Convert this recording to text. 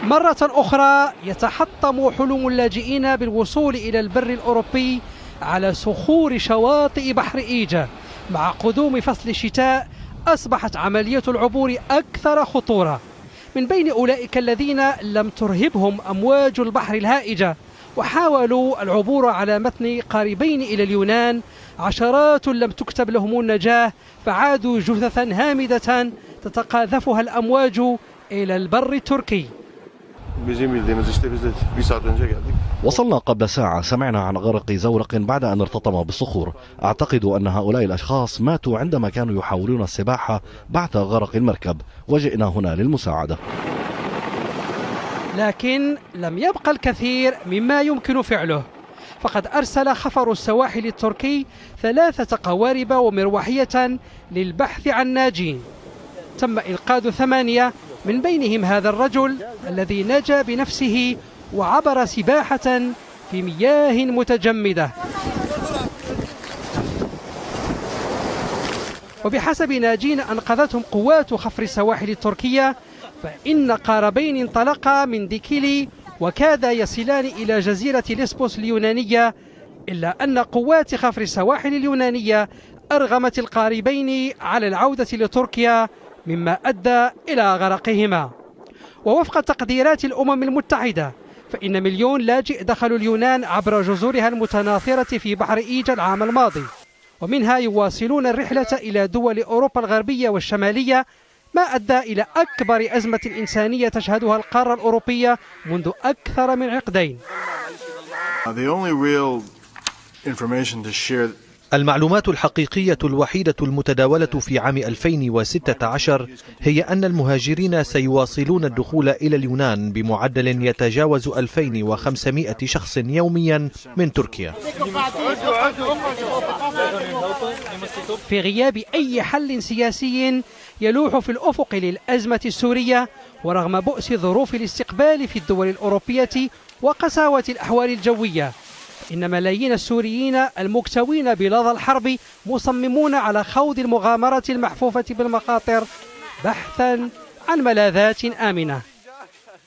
مرة أخرى يتحطم حلم اللاجئين بالوصول إلى البر الأوروبي على صخور شواطئ بحر إيجا. مع قدوم فصل الشتاء أصبحت عملية العبور أكثر خطورة. من بين أولئك الذين لم ترهبهم أمواج البحر الهائجة وحاولوا العبور على متن قاربين إلى اليونان، عشرات لم تكتب لهم النجاة فعادوا جثثا هامدة تتقاذفها الأمواج إلى البر التركي. وصلنا قبل ساعة، سمعنا عن غرق زورق بعد أن ارتطم بالصخور. أعتقد أن هؤلاء الأشخاص ماتوا عندما كانوا يحاولون السباحة بعد غرق المركب، وجئنا هنا للمساعدة. لكن لم يبقى الكثير مما يمكن فعله، فقد أرسل خفر السواحل التركي 3 قوارب ومروحية للبحث عن ناجين. تم إنقاذ 8 من بينهم هذا الرجل الذي نجا بنفسه وعبر سباحة في مياه متجمدة. وبحسب ناجين أنقذتهم قوات خفر السواحل التركية، فإن قاربين انطلقا من ديكيلي وكادا يصلان إلى جزيرة ليسبوس اليونانية، إلا أن قوات خفر السواحل اليونانية أرغمت القاربين على العودة لتركيا، مما أدى إلى غرقهما. ووفق تقديرات الأمم المتحدة فإن 1,000,000 لاجئ دخلوا اليونان عبر جزرها المتناثرة في بحر إيجا العام الماضي، ومنها يواصلون الرحلة إلى دول أوروبا الغربية والشمالية، ما أدى إلى أكبر أزمة إنسانية تشهدها القارة الأوروبية منذ أكثر من عقدين. المعلومات الحقيقية الوحيدة المتداولة في عام 2016 هي أن المهاجرين سيواصلون الدخول إلى اليونان بمعدل يتجاوز 2500 شخص يوميا من تركيا. في غياب أي حل سياسي يلوح في الأفق للأزمة السورية، ورغم بؤس ظروف الاستقبال في الدول الأوروبية وقساوة الأحوال الجوية، إن ملايين السوريين المكتوين بلظى الحرب مصممون على خوض المغامرة المحفوفة بالمخاطر بحثا عن ملاذات آمنة.